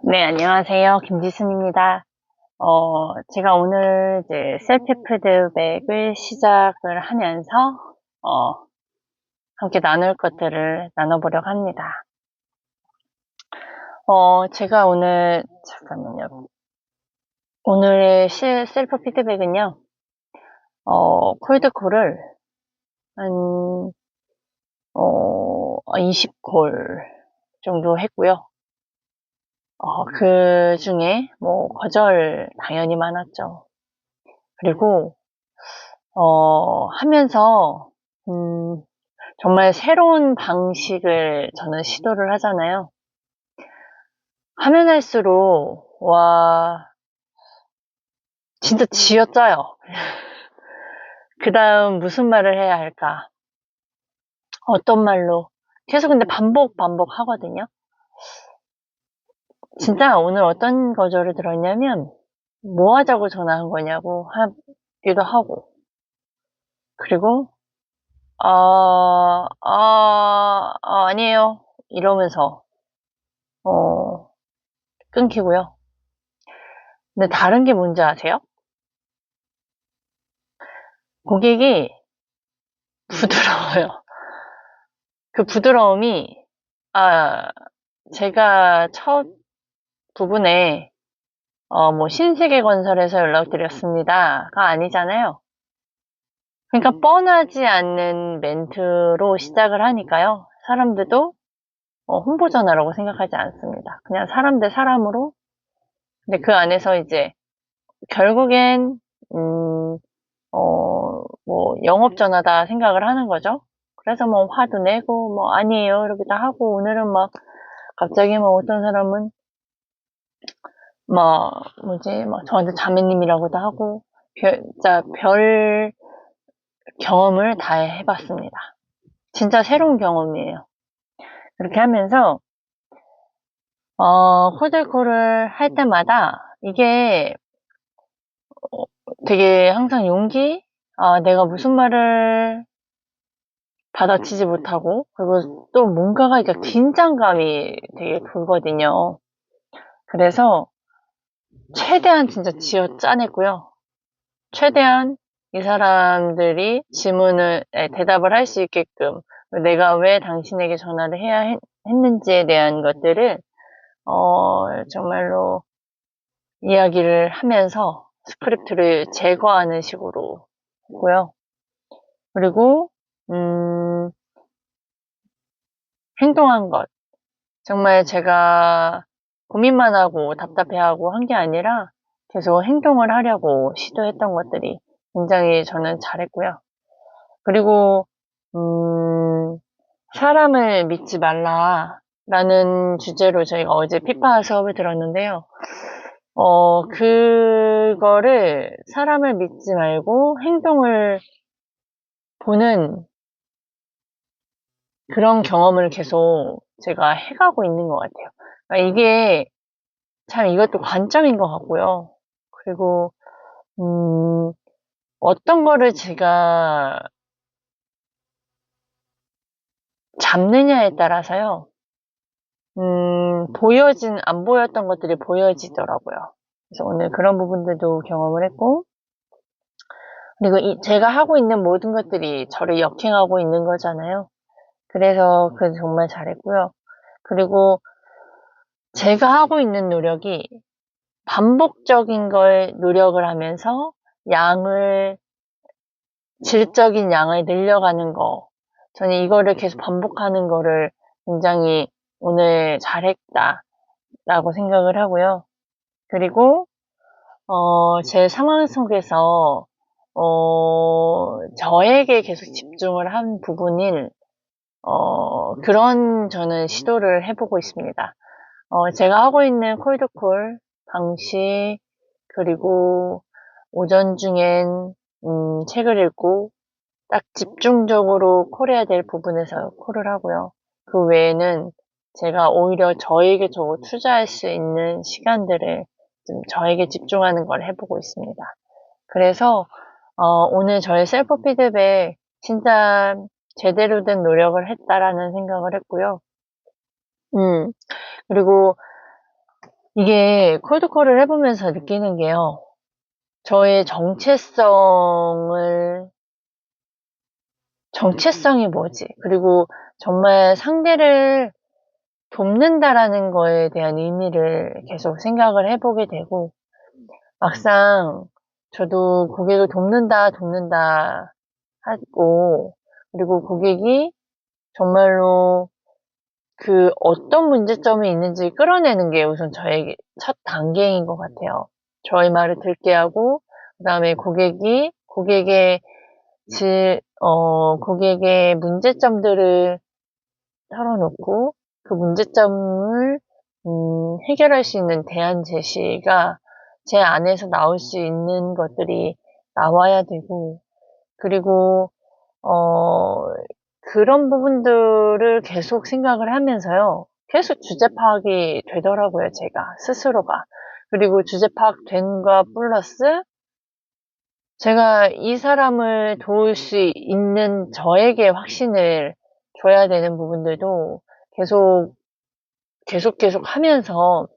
네, 안녕하세요. 김지순입니다. 제가 오늘 이제 셀프 피드백을 시작을 하면서, 어, 함께 나눌 것들을 나눠보려고 합니다. 제가 오늘, 잠깐만요. 오늘의 셀프 피드백은요, 콜드콜을 한, 20콜 정도 했고요. 그 중에 뭐, 거절 당연히 많았죠. 그리고, 하면서, 정말 새로운 방식을 저는 시도를 하잖아요. 하면 할수록, 와, 진짜 쥐어짜요. 그 다음 무슨 말을 해야 할까? 어떤 말로? 계속 근데 반복 하거든요. 진짜 오늘 어떤 거절을 들었냐면, 뭐 하자고 전화한 거냐고 하기도 하고, 그리고, 아니에요. 이러면서, 어, 끊기고요. 근데 다른 게 뭔지 아세요? 고객이 부드러워요. 그 부드러움이, 아, 제가 첫 부분에, 뭐, 신세계건설에서 연락드렸습니다가 아니잖아요. 그러니까 뻔하지 않는 멘트로 시작을 하니까요. 사람들도 홍보 전화라고 생각하지 않습니다. 그냥 사람 대 사람으로. 근데 그 안에서 이제, 결국엔, 뭐, 영업 전화다 생각을 하는 거죠. 그래서 뭐, 화도 내고, 뭐, 아니에요. 이러기도 하고, 오늘은 막, 갑자기 뭐, 어떤 사람은 막 저한테 자매님이라고도 하고, 진짜 별 경험을 다 해봤습니다. 진짜 새로운 경험이에요. 그렇게 하면서, 코들콜을 할 때마다 이게 되게 항상 용기? 내가 무슨 말을 받아치지 못하고, 그리고 또 뭔가가, 그러니까 긴장감이 되게 돌거든요. 그래서 최대한 진짜 쥐어 짜냈고요. 최대한 이 사람들이 대답을 할 수 있게끔 내가 왜 당신에게 전화를 해야 했는지에 대한 것들을 정말로 이야기를 하면서 스크립트를 제거하는 식으로 했고요. 그리고 행동한 것, 정말 제가 고민만 하고 답답해하고 한 게 아니라 계속 행동을 하려고 시도했던 것들이 굉장히 저는 잘했고요. 그리고 사람을 믿지 말라라는 주제로 저희가 어제 피파 수업을 들었는데요. 그거를 사람을 믿지 말고 행동을 보는 그런 경험을 계속 제가 해가고 있는 것 같아요. 그러니까 이게 참 이것도 관점인 것 같고요. 그리고, 어떤 거를 제가 잡느냐에 따라서요. 안 보였던 것들이 보여지더라고요. 그래서 오늘 그런 부분들도 경험을 했고, 그리고 제가 하고 있는 모든 것들이 저를 역행하고 있는 거잖아요. 그래서 그 정말 잘했고요. 그리고 제가 하고 있는 노력이 반복적인 걸 노력을 하면서 질적인 양을 늘려가는 거. 저는 이거를 계속 반복하는 거를 굉장히 오늘 잘했다라고 생각을 하고요. 그리고 제 상황 속에서, 저에게 계속 집중을 한 부분인, 그런 저는 시도를 해보고 있습니다. 제가 하고 있는 콜드콜 방식, 그리고 오전 중엔, 책을 읽고, 딱 집중적으로 콜해야 될 부분에서 콜을 하고요. 그 외에는 제가 오히려 저에게 투자할 수 있는 시간들을 좀 저에게 집중하는 걸 해보고 있습니다. 그래서 오늘 저의 셀프 피드백 진짜 제대로 된 노력을 했다라는 생각을 했고요. 음, 그리고 이게 콜드콜을 해보면서 느끼는 게요. 저의 정체성이 뭐지? 그리고 정말 상대를 돕는다라는 거에 대한 의미를 계속 생각을 해보게 되고, 막상 저도 고객을 돕는다 하고, 그리고 고객이 정말로 그 어떤 문제점이 있는지 끌어내는 게 우선 저의 첫 단계인 것 같아요. 저의 말을 듣게 하고, 그 다음에 고객의 문제점들을 털어놓고, 그 문제점을, 해결할 수 있는 대안 제시가 제 안에서 나올 수 있는 것들이 나와야 되고, 그리고, 어, 그런 부분들을 계속 생각을 하면서요. 계속 주제 파악이 되더라고요, 제가, 스스로가. 그리고 주제 파악된과 플러스, 제가 이 사람을 도울 수 있는 저에게 확신을 줘야 되는 부분들도 계속 하면서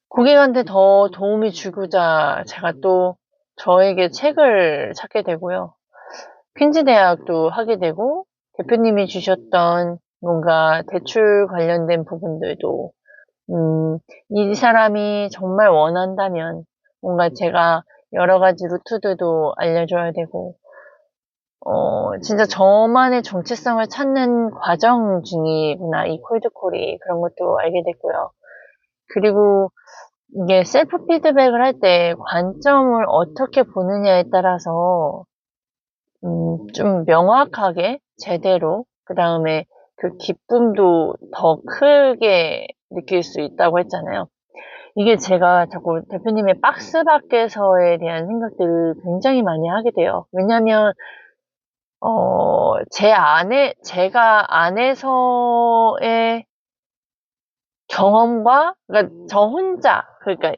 고객한테 더 도움이 주고자 제가 또 저에게 책을 찾게 되고요. 퀸즈 대학도 하게 되고, 대표님이 주셨던 뭔가 대출 관련된 부분들도, 이 사람이 정말 원한다면 뭔가 제가 여러 가지 루트들도 알려줘야 되고, 진짜 저만의 정체성을 찾는 과정 중이구나, 이 콜드콜이. 그런 것도 알게 됐고요. 그리고 이게 셀프 피드백을 할 때 관점을 어떻게 보느냐에 따라서 좀 명확하게 제대로 그다음에 그 기쁨도 더 크게 느낄 수 있다고 했잖아요. 이게 제가 자꾸 대표님의 박스 밖에서에 대한 생각들을 굉장히 많이 하게 돼요. 왜냐면 제가 안에서의 경험과, 그러니까 저 혼자, 그러니까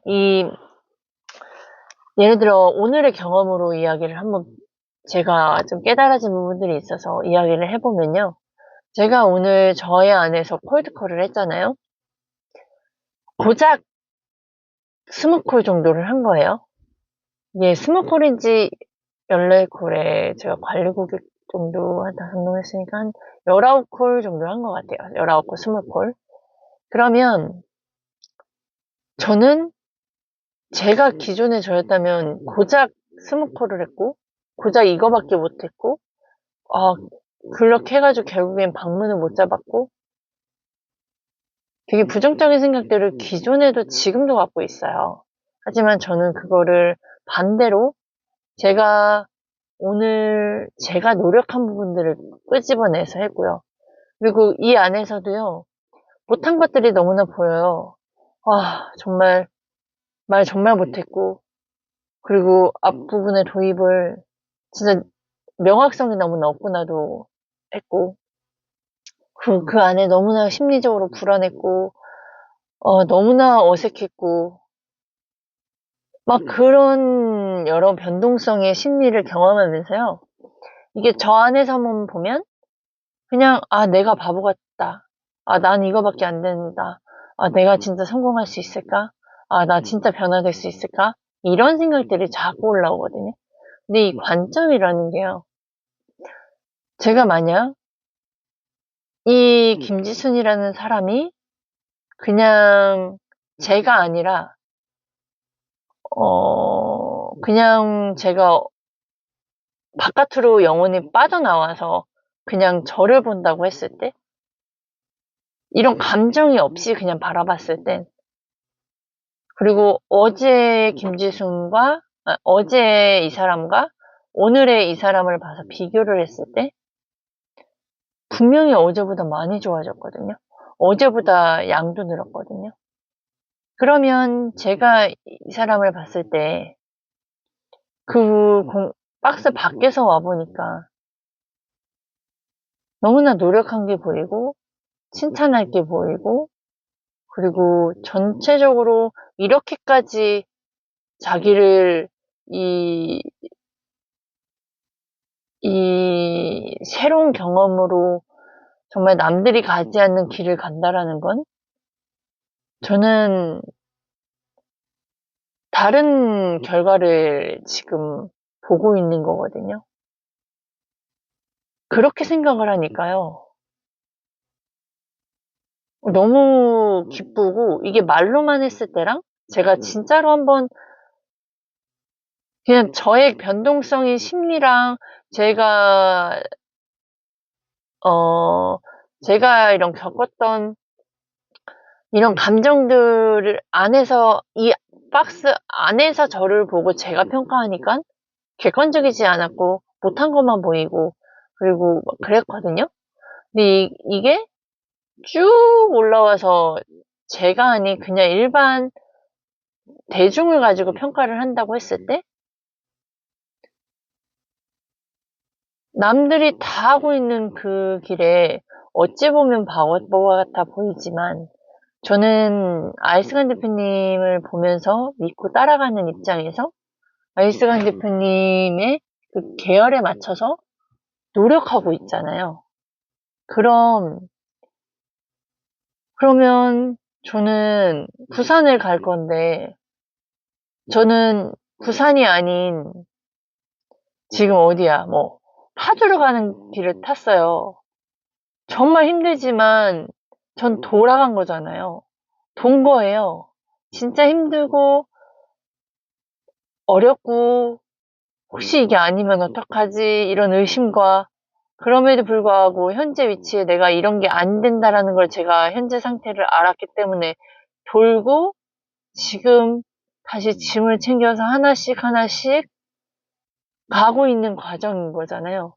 예를 들어 오늘의 경험으로 이야기를 한번 제가 좀 깨달아진 부분들이 있어서 이야기를 해보면요. 제가 오늘 저의 안에서 콜드콜을 했잖아요. 고작 20콜 정도를 한 거예요. 이게 20콜인지 14콜에 제가 관리 고객 정도 한 5명 했으니까 한 19콜 정도 한 것 같아요. 19콜, 20콜. 그러면 저는 제가 기존에 저였다면 고작 20콜을 했고, 고작 이거밖에 못했고, 아, 그렇게 해가지고 결국엔 방문을 못 잡았고, 되게 부정적인 생각들을 기존에도 지금도 갖고 있어요. 하지만 저는 그거를 반대로 제가 노력한 부분들을 끄집어내서 했고요. 그리고 이 안에서도요, 못한 것들이 너무나 보여요. 정말, 말 정말 못했고, 그리고 앞부분의 도입을 진짜 명확성이 너무나 없구나도 했고, 그 안에 너무나 심리적으로 불안했고, 너무나 어색했고, 막 그런 여러 변동성의 심리를 경험하면서요. 이게 저 안에서만 보면 그냥 내가 바보 같다. 난 이거밖에 안 된다. 내가 진짜 성공할 수 있을까? 나 진짜 변화될 수 있을까? 이런 생각들이 자꾸 올라오거든요. 근데 이 관점이라는 게요. 제가 만약 이 김지순이라는 사람이 그냥 제가 아니라 그냥 제가 바깥으로 영혼이 빠져나와서 그냥 저를 본다고 했을 때, 이런 감정이 없이 그냥 바라봤을 땐, 그리고 어제 이 사람과 오늘의 이 사람을 봐서 비교를 했을 때, 분명히 어제보다 많이 좋아졌거든요. 어제보다 양도 늘었거든요. 그러면 제가 이 사람을 봤을 때, 그 박스 밖에서 와보니까 너무나 노력한 게 보이고, 칭찬할 게 보이고, 그리고 전체적으로 이렇게까지 자기를 이, 이 새로운 경험으로 정말 남들이 가지 않는 길을 간다라는 건 저는 다른 결과를 지금 보고 있는 거거든요. 그렇게 생각을 하니까요. 너무 기쁘고, 이게 말로만 했을 때랑 제가 진짜로 한번 그냥 저의 변동성인 심리랑 제가, 어, 제가 이런 겪었던 이런 감정들을 안에서, 이 박스 안에서 저를 보고 제가 평가하니까 객관적이지 않았고, 못한 것만 보이고, 그리고 막 그랬거든요. 근데 이게 쭉 올라와서 제가 아닌 그냥 일반 대중을 가지고 평가를 한다고 했을 때, 남들이 다 하고 있는 그 길에 어찌 보면 바보 같아 보이지만, 저는 아이스간 대표님을 보면서 믿고 따라가는 입장에서 아이스간 대표님의 그 계열에 맞춰서 노력하고 있잖아요. 그러면 저는 부산을 갈 건데, 저는 부산이 아닌 지금 어디야, 뭐, 파주로 가는 길을 탔어요. 정말 힘들지만 전 돌아간 거잖아요. 돈 거예요. 진짜 힘들고 어렵고 혹시 이게 아니면 어떡하지 이런 의심과, 그럼에도 불구하고 현재 위치에 내가 이런 게 안 된다라는 걸 제가 현재 상태를 알았기 때문에 돌고 지금 다시 짐을 챙겨서 하나씩 하나씩 가고 있는 과정인 거잖아요.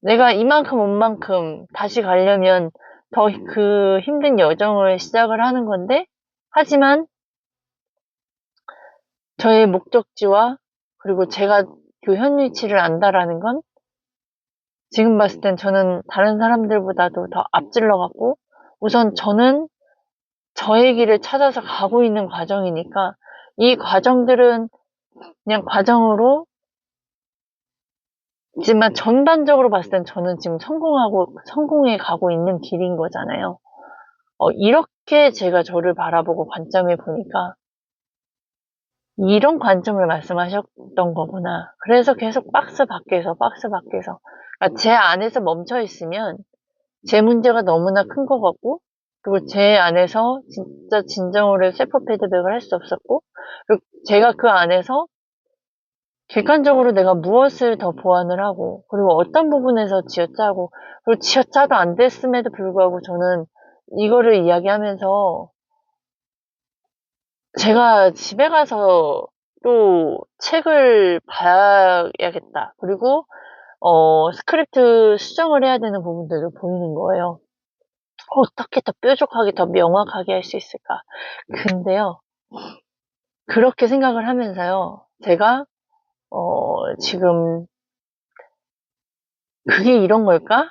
내가 이만큼 온 만큼 다시 가려면 더 그 힘든 여정을 시작을 하는 건데, 하지만 저의 목적지와 그리고 제가 그 현 위치를 안다라는 건 지금 봤을 땐 저는 다른 사람들보다도 더 앞질러 갔고, 우선 저는 저의 길을 찾아서 가고 있는 과정이니까 이 과정들은 그냥 과정으로, 하지만 전반적으로 봤을 땐 저는 지금 성공해 가고 있는 길인 거잖아요. 이렇게 제가 저를 바라보고 관점해 보니까 이런 관점을 말씀하셨던 거구나. 그래서 계속 박스 밖에서. 그러니까 제 안에서 멈춰 있으면 제 문제가 너무나 큰 것 같고, 그리고 제 안에서 진짜 진정으로 셀프 피드백을 할 수 없었고, 그리고 제가 그 안에서 객관적으로 내가 무엇을 더 보완을 하고, 그리고 어떤 부분에서 쥐어짜고, 그리고 쥐어짜도 안 됐음에도 불구하고 저는 이거를 이야기하면서 제가 집에 가서 또 책을 봐야겠다. 그리고 스크립트 수정을 해야 되는 부분들도 보이는 거예요. 어떻게 더 뾰족하게, 더 명확하게 할 수 있을까? 근데요, 그렇게 생각을 하면서요, 제가, 지금, 그게 이런 걸까?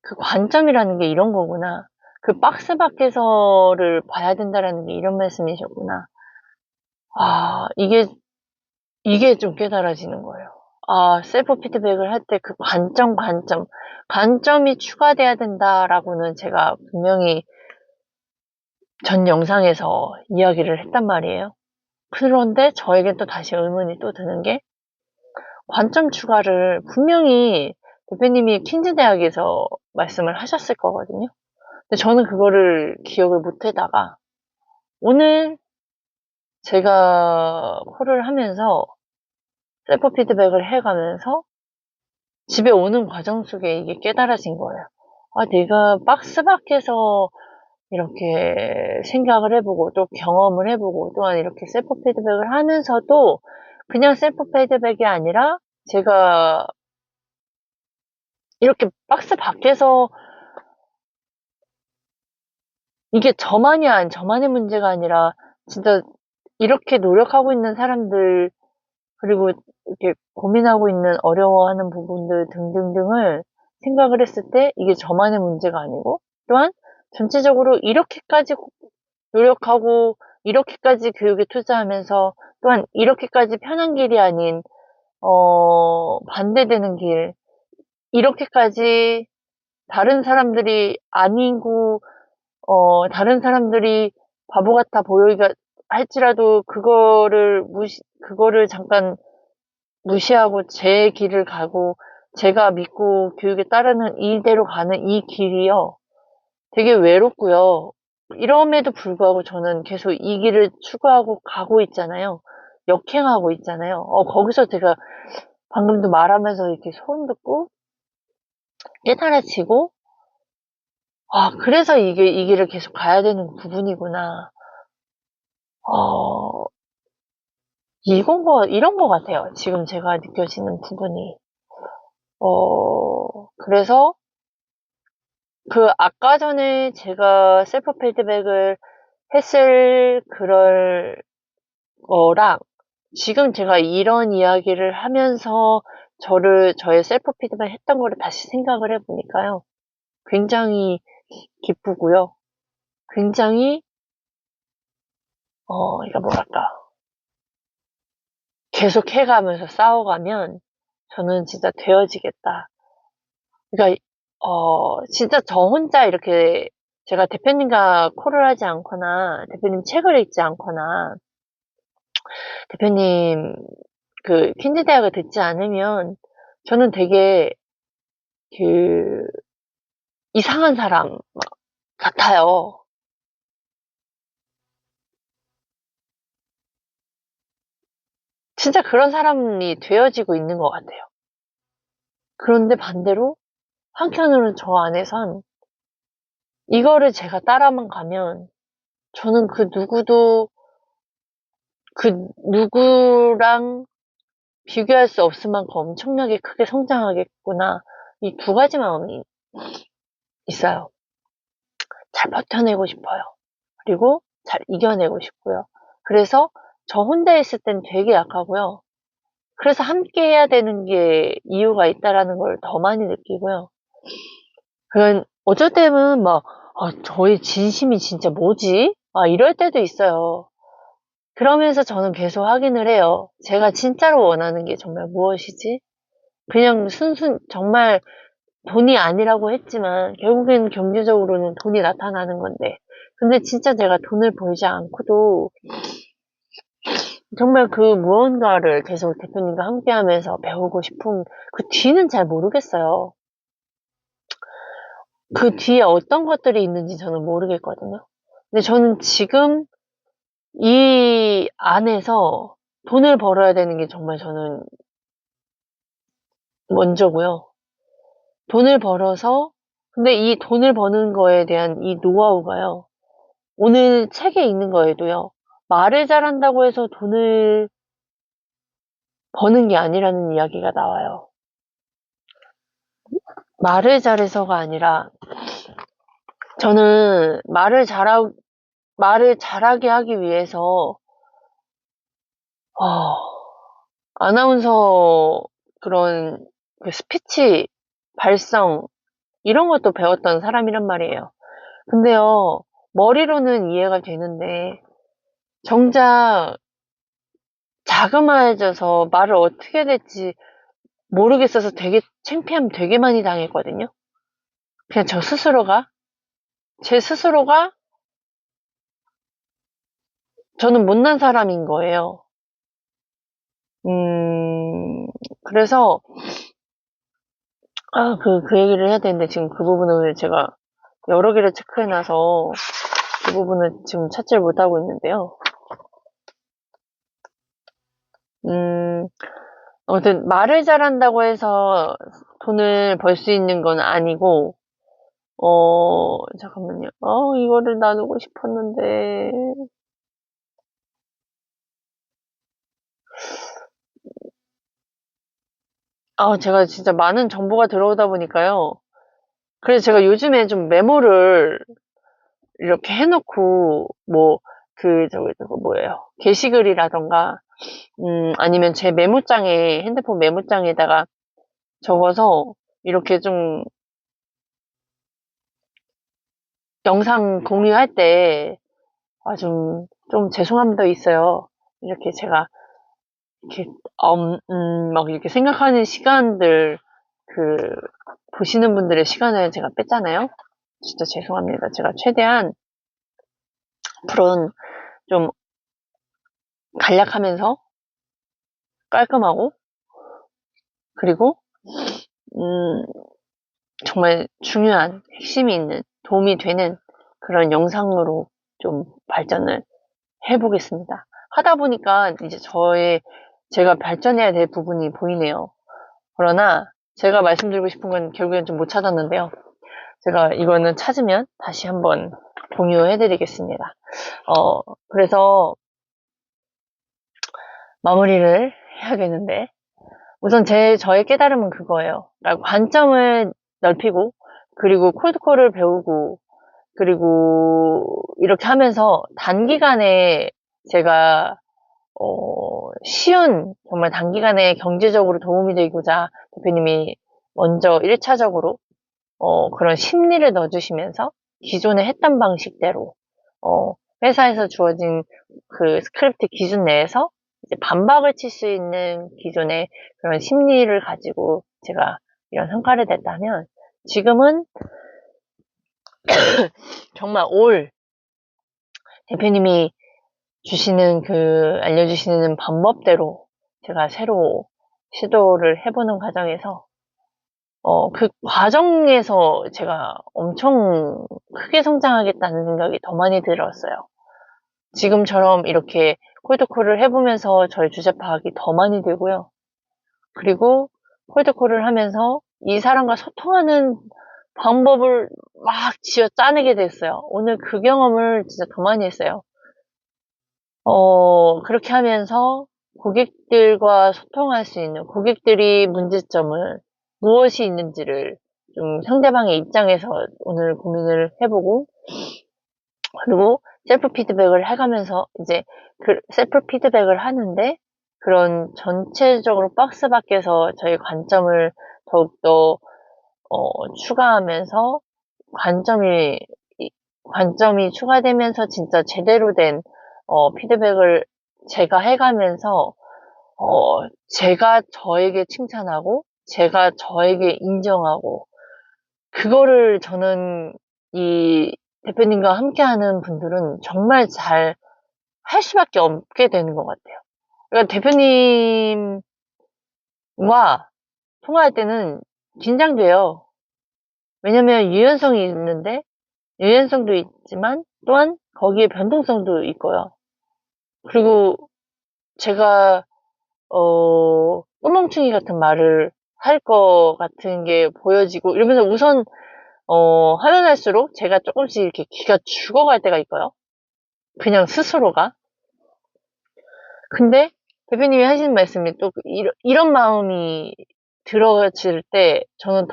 그 관점이라는 게 이런 거구나. 그 박스 밖에서를 봐야 된다라는 게 이런 말씀이셨구나. 아, 이게 좀 깨달아지는 거예요. 아, 셀프 피드백을 할 때 그 관점이 추가돼야 된다라고는 제가 분명히 전 영상에서 이야기를 했단 말이에요. 그런데 저에겐 또 다시 의문이 또 드는 게, 관점 추가를 분명히 대표님이 퀸즈 대학에서 말씀을 하셨을 거거든요. 근데 저는 그거를 기억을 못 하다가 오늘 제가 콜을 하면서 셀프 피드백을 해가면서 집에 오는 과정 속에 이게 깨달아진 거예요. 아, 내가 박스 밖에서 이렇게 생각을 해보고 또 경험을 해보고 또한 이렇게 셀프 피드백을 하면서도 그냥 셀프 피드백이 아니라 제가 이렇게 박스 밖에서, 이게 저만의 문제가 아니라 진짜 이렇게 노력하고 있는 사람들, 그리고 이렇게 고민하고 있는 어려워하는 부분들 등등등을 생각을 했을 때 이게 저만의 문제가 아니고, 또한 전체적으로 이렇게까지 노력하고 이렇게까지 교육에 투자하면서 또한 이렇게까지 편한 길이 아닌 반대되는 길, 이렇게까지 다른 사람들이 아니고 다른 사람들이 바보 같아 보이가 할지라도 그거를 잠깐 무시하고 제 길을 가고 제가 믿고 교육에 따르는 이대로 가는 이 길이요. 되게 외롭고요. 이럼에도 불구하고 저는 계속 이 길을 추구하고 가고 있잖아요. 역행하고 있잖아요. 거기서 제가 방금도 말하면서 이렇게 소름 돋고 깨달아지고, 그래서 이 길을 계속 가야 되는 부분이구나. 어, 이런 거 같아요. 지금 제가 느껴지는 부분이. 그래서 아까 전에 제가 셀프 피드백을 했을 그럴 거랑 지금 제가 이런 이야기를 하면서 저의 셀프 피드백 했던 거를 다시 생각을 해보니까요. 굉장히 기쁘고요. 굉장히, 이거 뭐랄까. 계속 해가면서 싸워가면 저는 진짜 되어지겠다. 그러니까, 진짜 저 혼자 이렇게 제가 대표님과 콜을 하지 않거나, 대표님 책을 읽지 않거나, 대표님 퀸즈 대학을 듣지 않으면 저는 되게 그 이상한 사람 같아요. 진짜 그런 사람이 되어지고 있는 것 같아요. 그런데 반대로 한편으로는 저 안에선 이거를 제가 따라만 가면 저는 그 누구랑 비교할 수 없을 만큼 엄청나게 크게 성장하겠구나. 이 두 가지 마음이 있어요. 잘 버텨내고 싶어요. 그리고 잘 이겨내고 싶고요. 그래서 저 혼자 있을 땐 되게 약하고요. 그래서 함께 해야 되는 게 이유가 있다라는 걸 더 많이 느끼고요. 어쩔 때는 저의 진심이 진짜 뭐지? 이럴 때도 있어요. 그러면서 저는 계속 확인을 해요. 제가 진짜로 원하는 게 정말 무엇이지? 그냥 정말 돈이 아니라고 했지만, 결국엔 경제적으로는 돈이 나타나는 건데. 근데 진짜 제가 돈을 벌지 않고도 정말 무언가를 계속 대표님과 함께 하면서 배우고 싶은 그 뒤는 잘 모르겠어요. 그 뒤에 어떤 것들이 있는지 저는 모르겠거든요. 근데 저는 지금 이 안에서 돈을 벌어야 되는 게 정말 저는 먼저고요. 돈을 벌어서, 근데 이 돈을 버는 거에 대한 이 노하우가요. 오늘 책에 있는 거에도요. 말을 잘한다고 해서 돈을 버는 게 아니라는 이야기가 나와요. 말을 잘해서가 아니라 저는 말을 잘하게 하기 위해서 아나운서 그런 스피치 발성 이런 것도 배웠던 사람이란 말이에요. 근데요, 머리로는 이해가 되는데 정작 자그마해져서 말을 어떻게 해야 될지 모르겠어서 되게 창피함 되게 많이 당했거든요. 그냥 제 스스로가 저는 못난 사람인 거예요. 그래서 그 얘기를 해야 되는데 지금 그 부분을 제가 여러 개를 체크해놔서 그 부분을 지금 찾지를 못하고 있는데요. 아무튼 말을 잘한다고 해서 돈을 벌 수 있는 건 아니고, 잠깐만요. 이거를 나누고 싶었는데. 제가 진짜 많은 정보가 들어오다 보니까요. 그래서 제가 요즘에 좀 메모를 이렇게 해놓고, 저거 뭐예요. 게시글이라던가, 아니면 제 핸드폰 메모장에다가 적어서 이렇게 좀 영상 공유할 때, 좀 죄송함도 있어요. 이렇게 제가, 이렇게, 막 이렇게 생각하는 시간들, 보시는 분들의 시간을 제가 뺐잖아요. 진짜 죄송합니다. 제가 최대한 앞으로는 좀 간략하면서 깔끔하고, 그리고 정말 중요한 핵심이 있는, 도움이 되는 그런 영상으로 좀 발전을 해보겠습니다. 하다 보니까 이제 제가 발전해야 될 부분이 보이네요. 그러나 제가 말씀드리고 싶은 건 결국엔 좀 못 찾았는데요. 제가 이거는 찾으면 다시 한번 공유해드리겠습니다. 그래서 마무리를 해야겠는데, 우선 저의 깨달음은 그거예요. 그러니까 관점을 넓히고, 그리고 콜드콜을 배우고, 그리고 이렇게 하면서 단기간에 제가 정말 단기간에 경제적으로 도움이 되고자 대표님이 먼저 1차적으로 그런 심리를 넣어주시면서 기존에 했던 방식대로 회사에서 주어진 그 스크립트 기준 내에서 이제 반박을 칠 수 있는 기존의 그런 심리를 가지고 제가 이런 성과를 냈다면, 지금은 정말 대표님이 알려주시는 방법대로 제가 새로 시도를 해보는 과정에서, 그 과정에서 제가 엄청 크게 성장하겠다는 생각이 더 많이 들었어요. 지금처럼 이렇게 콜드콜을 해보면서 저의 주제 파악이 더 많이 되고요. 그리고 콜드콜을 하면서 이 사람과 소통하는 방법을 막 쥐어 짜내게 됐어요. 오늘 그 경험을 진짜 더 많이 했어요. 그렇게 하면서 고객들과 소통할 수 있는, 고객들이 문제점을 무엇이 있는지를 좀 상대방의 입장에서 오늘 고민을 해보고, 그리고 셀프 피드백을 해가면서 이제 그 셀프 피드백을 하는데, 그런 전체적으로 박스 밖에서 저희 관점을 더욱더 추가하면서 관점이 관점이 추가되면서 진짜 제대로 된 피드백을 제가 해가면서 제가 저에게 칭찬하고 제가 저에게 인정하고, 그거를 저는 이 대표님과 함께하는 분들은 정말 잘 할 수밖에 없게 되는 것 같아요. 그러니까 대표님과 통화할 때는 긴장돼요. 왜냐면 유연성이 있는데, 유연성도 있지만 또한 거기에 변동성도 있고요. 그리고 제가 똥멍충이 같은 말을 할 것 같은 게 보여지고 이러면서 우선 하면 할수록 제가 조금씩 이렇게 기가 죽어갈 때가 있고요. 그냥 스스로가. 근데 대표님이 하시는 말씀이 또 이런 마음이 들어질 때 저는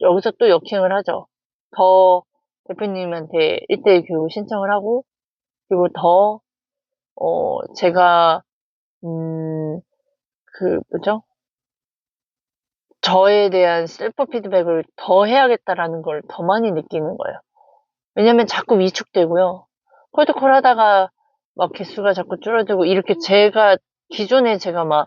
여기서 또 역행을 하죠. 더 대표님한테 1:1 교육 신청을 하고, 그리고 더 제가 뭐죠? 저에 대한 셀프 피드백을 더 해야겠다라는 걸 더 많이 느끼는 거예요. 왜냐면 자꾸 위축되고요. 콜드콜 하다가 막 개수가 자꾸 줄어들고, 이렇게 기존에 제가 막,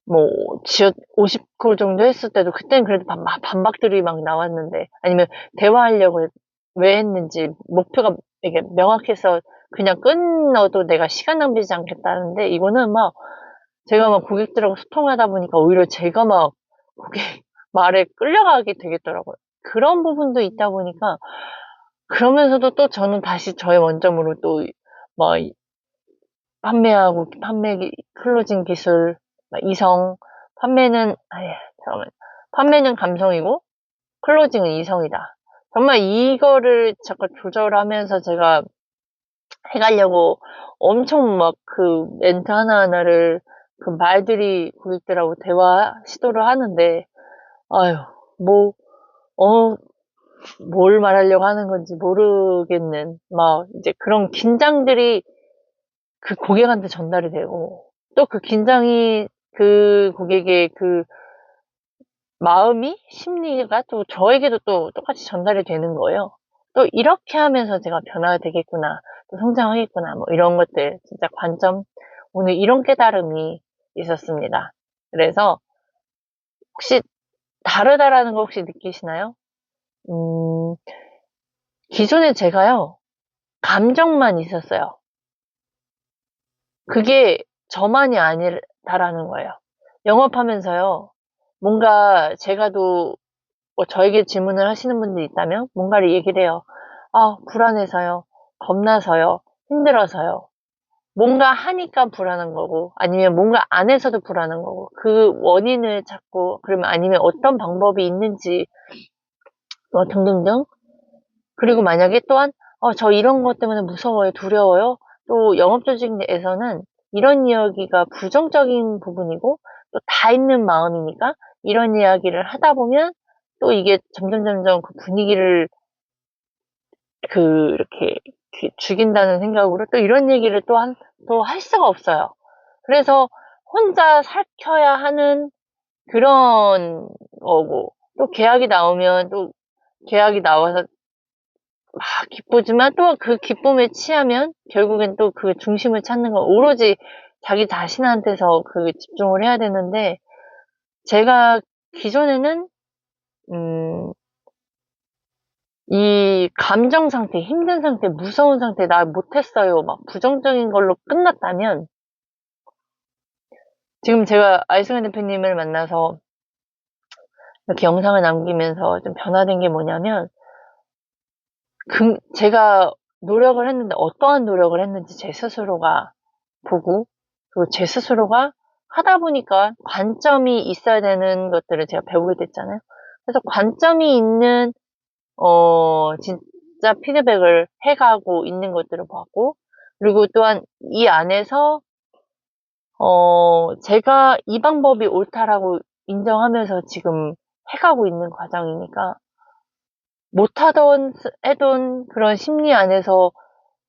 50콜 정도 했을 때도 그때는 그래도 반박들이 막 나왔는데, 아니면 대화하려고 왜 했는지 목표가 이게 명확해서 그냥 끊어도 내가 시간 낭비지 않겠다는데, 이거는 제가 고객들하고 소통하다 보니까 오히려 제가 고객 말에 끌려가게 되겠더라고요. 그런 부분도 있다 보니까, 그러면서도 또 저는 다시 저의 원점으로 또 클로징 기술, 이성, 판매는 감성이고 클로징은 이성이다. 정말 이거를 자꾸 조절하면서 제가 해가려고 엄청 그 멘트 하나하나를, 그 말들이 고객들하고 대화 시도를 하는데, 아유, 뭘 말하려고 하는 건지 모르겠는, 이제 그런 긴장들이 그 고객한테 전달이 되고, 또 그 긴장이 그 고객의 그 심리가 또 저에게도 또 똑같이 전달이 되는 거예요. 또 이렇게 하면서 제가 변화가 되겠구나, 또 성장하겠구나, 이런 것들, 진짜 오늘 이런 깨달음이 있었습니다. 그래서 혹시 다르다라는 거 혹시 느끼시나요? 기존에 제가요, 감정만 있었어요. 그게 저만이 아니다라는 거예요. 영업하면서요. 뭔가 제가도 저에게 질문을 하시는 분들이 있다면 뭔가를 얘기를 해요. 아, 불안해서요. 겁나서요. 힘들어서요. 뭔가 하니까 불안한 거고 아니면 뭔가 안 해서도 불안한 거고 그 원인을 찾고 그러면 아니면 어떤 방법이 있는지 등등등. 그리고 만약에 또한 저 이런 것 때문에 무서워요. 두려워요. 또 영업조직 내에서는 이런 이야기가 부정적인 부분이고 또 다 있는 마음이니까 이런 이야기를 하다 보면 또 이게 점점 그 분위기를 이렇게 죽인다는 생각으로 또 이런 얘기를 또 할 수가 없어요. 그래서 혼자 삭혀야 하는 그런 거고 또 계약이 나오면 또 계약이 나와서 막 기쁘지만 또 그 기쁨에 취하면 결국엔 또 그 중심을 찾는 건 오로지 자기 자신한테서 집중을 해야 되는데 제가 기존에는 이 감정 상태, 힘든 상태, 무서운 상태, 나 못했어요, 막 부정적인 걸로 끝났다면 지금 제가 아이승환 대표님을 만나서 이렇게 영상을 남기면서 좀 변화된 게 뭐냐면 제가 노력을 했는데 어떠한 노력을 했는지 제 스스로가 보고 그리고 제 스스로가 하다 보니까 관점이 있어야 되는 것들을 제가 배우게 됐잖아요. 그래서 관점이 있는 진짜 피드백을 해가고 있는 것들을 봤고 그리고 또한 이 안에서 제가 이 방법이 옳다라고 인정하면서 지금 해가고 있는 과정이니까 못하던 해던 그런 심리 안에서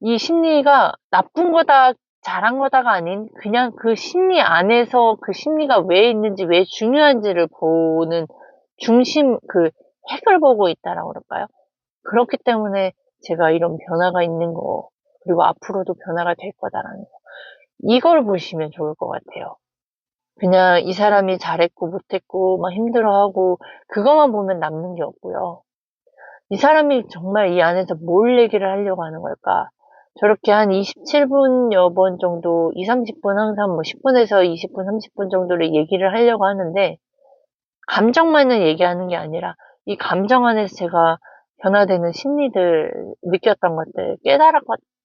이 심리가 나쁜 거다 잘한 거다가 아닌 그냥 그 심리 안에서 그 심리가 왜 있는지 왜 중요한지를 보는 중심 핵을 보고 있다라고 그럴까요? 그렇기 때문에 제가 이런 변화가 있는 거 그리고 앞으로도 변화가 될 거다라는 거 이걸 보시면 좋을 것 같아요. 그냥 이 사람이 잘했고 못했고 막 힘들어하고 그것만 보면 남는 게 없고요. 이 사람이 정말 이 안에서 뭘 얘기를 하려고 하는 걸까? 저렇게 한 27분여 번 정도, 2, 30분 항상 뭐 10분에서 20분, 30분 정도를 얘기를 하려고 하는데, 감정만을 얘기하는 게 아니라, 이 감정 안에서 제가 변화되는 심리들, 느꼈던 것들,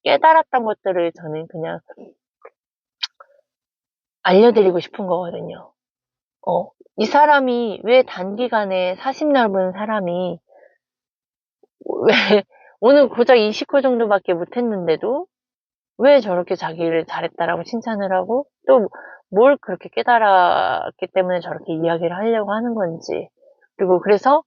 깨달았던 것들을 저는 그냥 알려드리고 싶은 거거든요. 이 사람이 왜 단기간에 40 넘은 사람이 왜 오늘 고작 20거 정도밖에 못했는데도 왜 저렇게 자기를 잘했다라고 칭찬을 하고 또 뭘 그렇게 깨달았기 때문에 저렇게 이야기를 하려고 하는 건지 그리고 그래서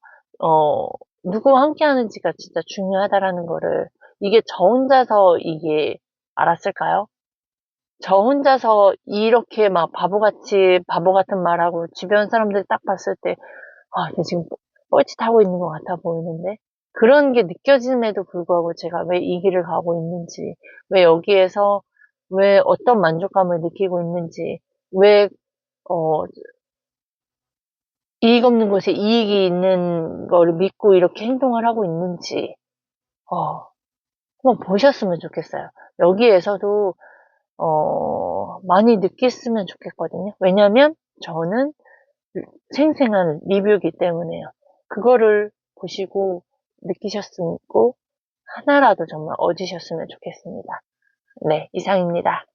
누구와 함께 하는지가 진짜 중요하다라는 거를 이게 저 혼자서 이게 알았을까요? 저 혼자서 이렇게 막 바보 같은 말하고 주변 사람들 딱 봤을 때 쟤 지금 뻘짓하고 있는 것 같아 보이는데 그런 게 느껴짐에도 불구하고 제가 왜 이 길을 가고 있는지 왜 여기에서 왜 어떤 만족감을 느끼고 있는지 왜 어, 이익 없는 곳에 이익이 있는 거를 믿고 이렇게 행동을 하고 있는지 한번 보셨으면 좋겠어요. 여기에서도 많이 느꼈으면 좋겠거든요. 왜냐면 저는 생생한 리뷰이기 때문에요. 그거를 보시고 느끼셨고 하나라도 정말 얻으셨으면 좋겠습니다. 네, 이상입니다.